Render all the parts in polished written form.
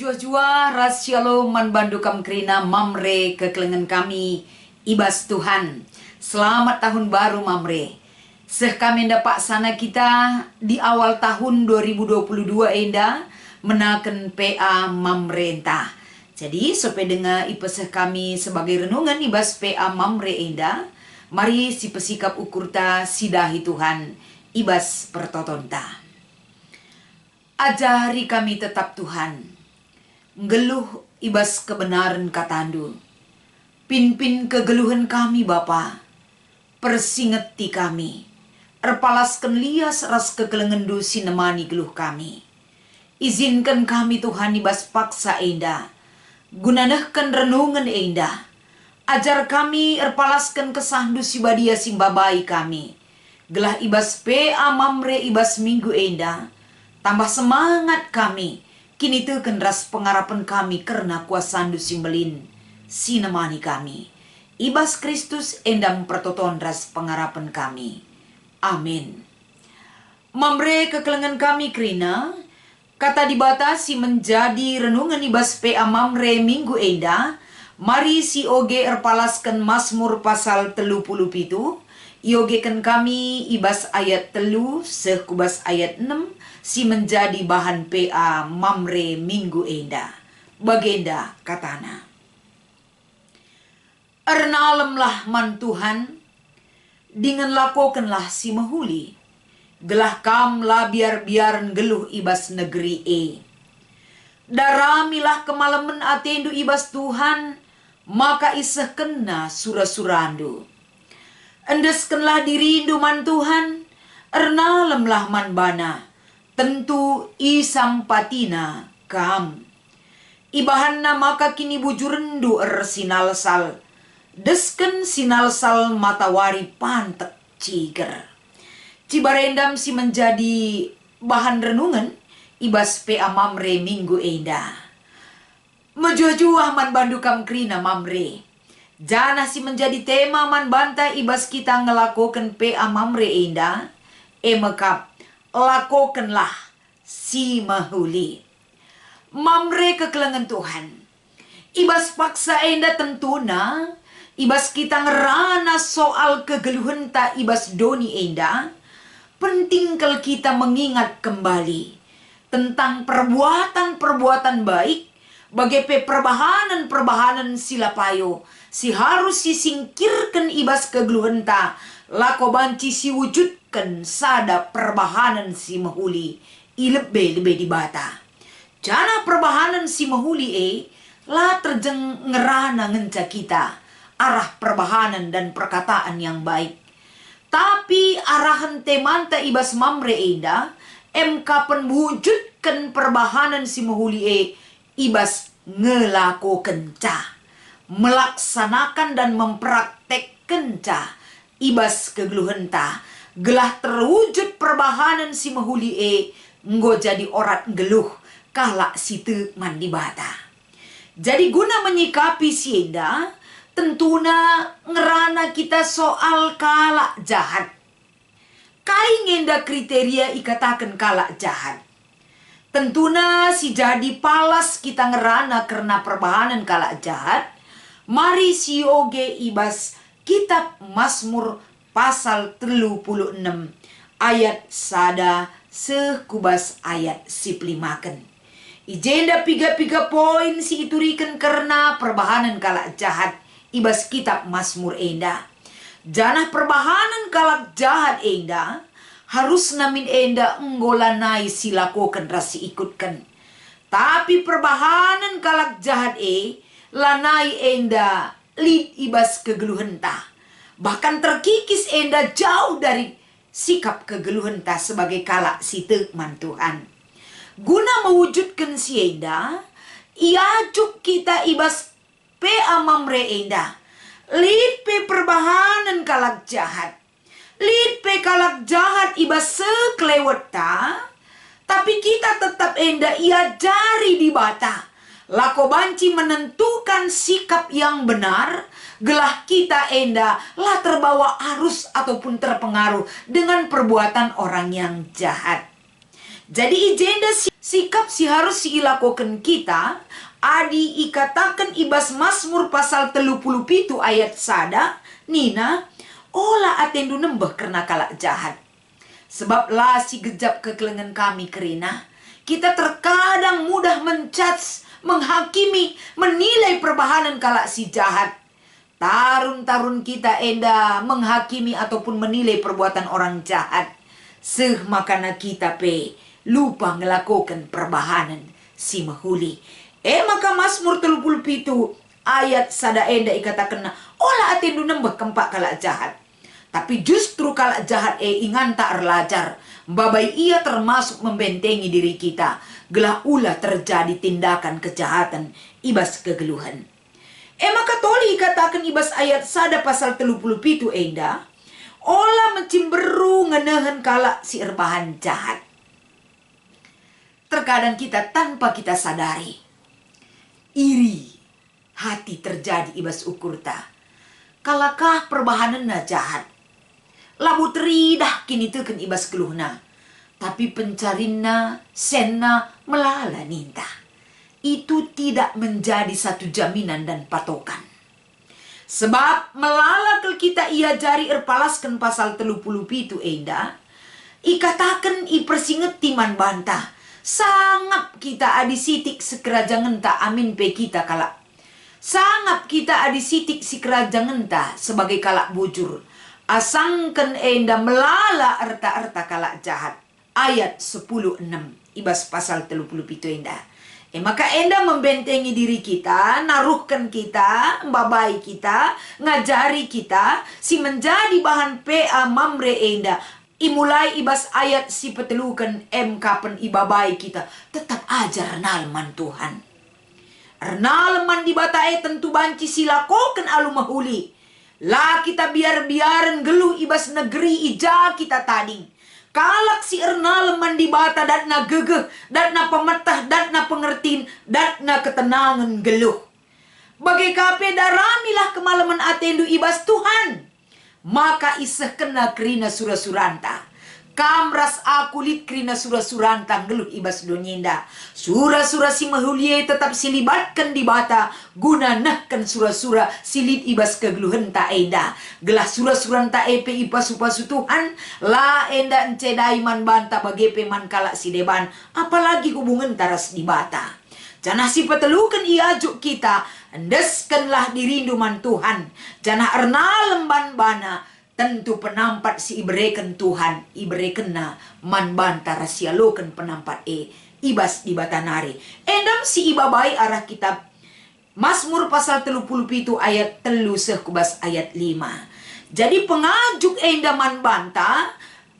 Jua-jua ras shalom man bandu kam krina mamre kekelengan kami ibas Tuhan. Selamat tahun baru mamre. Seh kami dapat sana kita di awal tahun 2022 enda menaken PA mamre entah. Jadi supaya dengar ipeseh kami sebagai renungan ibas PA mamre enda. Mari si pesikap ukurta sidahi Tuhan ibas pertotonta. Ajari kami tetap Tuhan. Ngeluh ibas kebenaran katandu. Pin-pin kegeluhan kami Bapa. Persingeti kami. Erpalaskan lias ras kekelengendu sinemani geluh kami. Izinkan kami Tuhan ibas paksa enda. Gunanahkan renungan enda. Ajar kami erpalaskan kesahdu sibadia simbabai kami. Gelah ibas PA mamre ibas minggu enda. Tambah semangat kami. Kini teken ras pengarapan kami karena kuasandu simbelin sinemani kami. Ibas Kristus endam pertoton ras pengarapan kami. Amin. Mamre kekelengan kami krina kata dibatasi menjadi renungan ibas PA mamre minggu enda. Mari si oge erpalaskan Mazmur pasal 37. Iogekan kami ibas ayat 3 sekubas ayat 6 si menjadi bahan PA mamre minggu enda. Bagenda katana. Ernalemlah man Tuhan, dengan lakokanlah si mahuli. Gelah kam la biar-biaran geluh ibas negeri e. Daramilah kemalaman atendu ibas Tuhan, maka iseh kena sura-surandu. Endeskenlah dirindu man Tuhan, ernalemlah man bana, tentu isampatina kam. Ibahanna maka kini bujurendu sinalsal, desken sinalsal matawari pantek ciger. Cibarendam si menjadi bahan renungan, ibas PA mamre minggu enda. Mejuah-juah man bandukam krina mamre. Jana si menjadi tema man banta ibas kita ngelakukan PA mamre enda. Emekap lakokanlah si mahuli. Mamre kekelengan Tuhan. Ibas paksa enda tentuna. Ibas kita ngerana soal kegeluhan ta ibas doni enda. Penting kalau kita mengingat kembali. Tentang perbuatan-perbuatan baik. Bagai perbahanan-perbahanan silapayo. Si harus sisingkirkan ibas kegeluhan ta. Lako banci si wujudkan sada perbahanan si mahuli. Ilebe-lebe di bata. Jana perbahanan si mahuli la terjeng ngerana ngenca kita. Arah perbahanan dan perkataan yang baik. Tapi arahan temanta ibas mamre enda. MK penwujudkan perbahanan si mahuli ibas ngelako kenca. Melaksanakan dan mempraktekkan ca ibas kegeluhan ta. Gelah terwujud perbahanan si mahuli nggo jadi orat geluh kalak situ mandi bata. Jadi guna menyikapi sienda tentuna ngerana kita soal kalak jahat. Kai ngenda kriteria ikatakan kalak jahat. Tentuna si jadi palas kita ngerana karena perbahanan kalak jahat. Mari si oge ibas kitab Mazmur pasal 36 ayat sada sekubas ayat siplimaken. Ijenda piga-piga poin si iturikan karena perbahanan kalak jahat ibas kitab Mazmur enda. Janah perbahanan kalak jahat enda harus namin enda nggolanai silakokan rasi ikutkan. Tapi perbahanan kalak jahat lanai enda lid ibas kegeluhan ta. Bahkan terkikis enda jauh dari sikap kegeluhan ta sebagai kalak situ man Tuhan. Guna mewujudkan si enda, iajuk kita ibas PA mamre enda. Lid pe perbahanan kalak jahat. Lid pe kalak jahat ibas seklewet ta. Tapi kita tetap enda ia jari di bata. Lako banci menentukan sikap yang benar. Gelah kita enda lah terbawa arus ataupun terpengaruh dengan perbuatan orang yang jahat. Jadi ijenda sikap si harus si ilakokan kita, adi ikatakan ibas Mazmur pasal 37 ayat sada, Nina, ola atendu nembah karena kalak jahat. Sebab lah si gejap kekelengan kami kerina, kita terkadang mudah menjudge, menghakimi, menilai perbahanan kalak si jahat. Tarun-tarun kita enda menghakimi ataupun menilai perbuatan orang jahat. Makana kita lupa ngelakukan perbahanan si mahuli. Maka Mazmur 37 ayat sada enda ikatakan, olah atendu nembah kempak kalak jahat. Tapi justru kalak jahat ingan tak erlajar. Babai ia termasuk membentengi diri kita. Gelah ulah terjadi tindakan kejahatan ibas kegeluhan. Maka toli katakan ibas ayat sada pasal 37 enda. Olah mencimberu ngenahan kalak si erbahan jahat. Terkadang kita tanpa kita sadari. Iri hati terjadi ibas ukurta. Kalakah perbahanan na jahat. Labu teridah kini teken ibas keluhna. Tapi pencarinna, senna, melala ninta. Itu tidak menjadi satu jaminan dan patokan. Sebab melala kel kita ia jari erpalaskan pasal 37 enda. Ikatakan ipersinget timan bantah. Sangap kita adi sitik sekerajangan ta amin pe kita kalak. Sangap kita adi sitik si kerajangan ta sebagai kalak bujur. Asangken enda melala erta-erta kalak jahat. Ayat 10:6 ibas pasal 37 enda. Maka enda membentengi diri kita, naruhkan kita, mbabai kita, ngajari kita, si menjadi bahan PA Mamre enda. Imulai ibas ayat si petelukan kapan ibabai kita, tetap ajar nalman Tuhan. Nalman di batae tentu banci silakokan alu mahuli. Lah kita biar-biaran geluh ibas negeri ija kita tading. Kalak si ernaleman di bata dat na gegeh, dat na pemetah, dat na pengertiin, dat na ketenangan geluh. Bagai kape daramilah kemalaman atendu ibas Tuhan. Maka iseh kena kerina surah-suranta. Kamras akulit krina surah-suranta geluh ibas donyenda. Surah-surah si mahulie tetap silibatkan di bata. Guna nahkan surah-surah silit ibas kegeluhan ta enda. Gelah surah-suranta ipasu-pasu Tuhan. La enda encedai man banta bagepe man kalak si deban. Apalagi hubungan taras di bata. Janah si petelukan iajuk kita. Endeskanlah dirindu man Tuhan. Janah ernalem ban-bana. Tentu penampat si ibereken Tuhan. Iberekenna man banta rasialokan penampat ibas di batanari. Endam si ibabai arah kitab Mazmur pasal 37 ayat 3 kubas ayat 5. Jadi pengajuk enda man banta.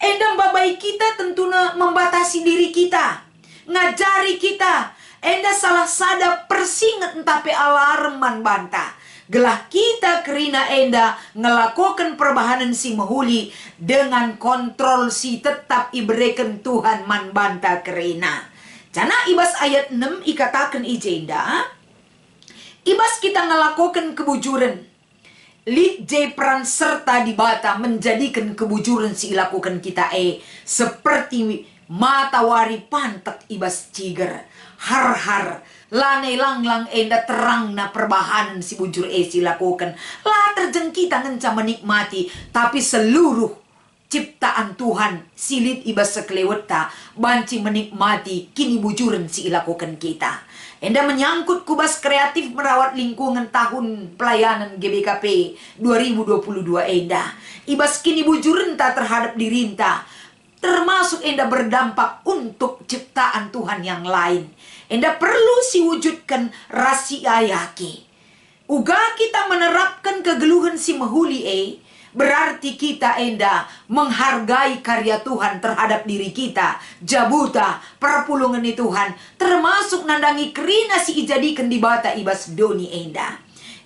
Endam babai kita tentunya membatasi diri kita. Ngajari kita. Enda salah sada persinget entape alarm man banta. Gelah kita kerina enda ngelakukan perbahanan si mahuli dengan kontrol si tetap ibereken Tuhan man banta kerina. Cana ibas ayat 6 ikatakan ijenda. Ibas kita ngelakukan kebujuran. Lid J peran serta di bata menjadikan kebujuran si ilakukan kita seperti matawari pantek ibas ciger. Har-har, lane lang-lang enda terang na perbahanan si bujur si lakukan. Lah terjeng kita ngenca menikmati, tapi seluruh ciptaan Tuhan silit ibas sekeleweta banci menikmati kini bujuran si ilakukan kita. Enda menyangkut kubas kreatif merawat lingkungan tahun pelayanan GBKP 2022 enda. Ibas kini bujuran ta terhadap dirinta. Termasuk enda berdampak untuk ciptaan Tuhan yang lain. Enda perlu siwujudkan rahasia yaki. Uga kita menerapkan kegeluhan si mahuli berarti kita enda menghargai karya Tuhan terhadap diri kita. Jabuta perpulungan Tuhan. Termasuk nandangi kerina si ijadikan di bata ibas doni enda.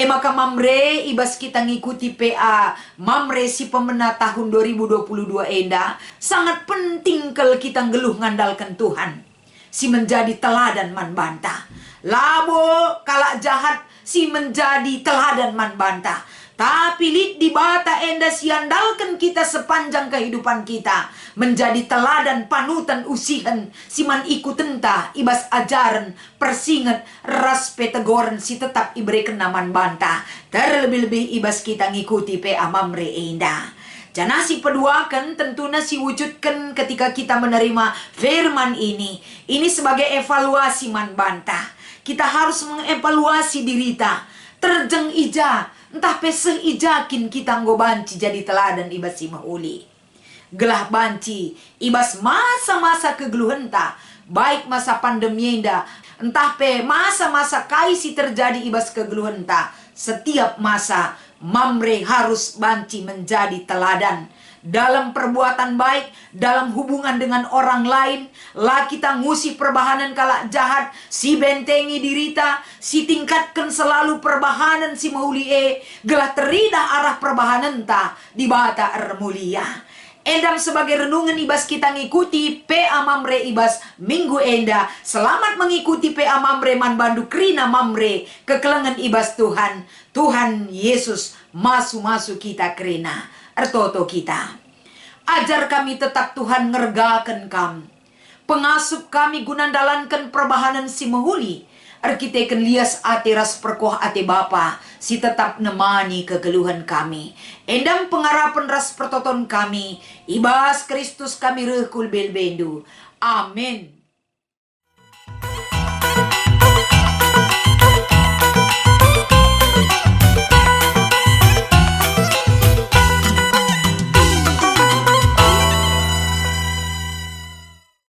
Maka Mamre ibas kita ngikuti PA Mamre si pemena tahun 2022 enda. Sangat penting kalau kita ngeluh ngandalkan Tuhan. Si menjadi teladan man banta. Labo kalak jahat si menjadi teladan man banta. Tapi lit di bata enda siandalkan kita sepanjang kehidupan kita. Menjadi teladan panutan usihan. Siman ikut tenta ibas ajaran persingat ras petegoran si tetap iberikan naman banta. Terlebih-lebih ibas kita ngikuti pe amamre enda. Jana si peduakan tentunya si wujudkan ketika kita menerima firman ini. Ini sebagai evaluasi man banta. Kita harus mengevaluasi diri kita. Terjeng ija. Entah peseh ijakin kita nggo banci jadi teladan ibas si mahuli. Gelah banci ibas masa-masa kegeluhenta. Baik masa pandemi enda. Entah pe masa-masa kaisi terjadi ibas kegeluhenta. Setiap masa mamre harus banci menjadi teladan. Dalam perbuatan baik, dalam hubungan dengan orang lain, lah kita ngusih perbahanan kalak jahat, si bentengi dirita, si tingkatkan selalu perbahanan si mauli gelah teridah arah perbahanan ta di bata mulia. Endam sebagai renungan ibas kita ngikuti PA Mamre ibas minggu enda. Selamat mengikuti PA Mamre man bandu krina Mamre kekelengan ibas Tuhan. Tuhan Yesus masu-masu kita krina. Ertoto kita. Ajar kami tetap Tuhan ngergakan kami. Pengasup kami gunandalankan perbahanan si mahuli. Arkiteken lias ate ras perkoh ate bapa. Si tetap nemani kegeluhan kami. Endam pengarapan ras pertoton kami. Ibas Kristus kami rehkul belbendu. Amin.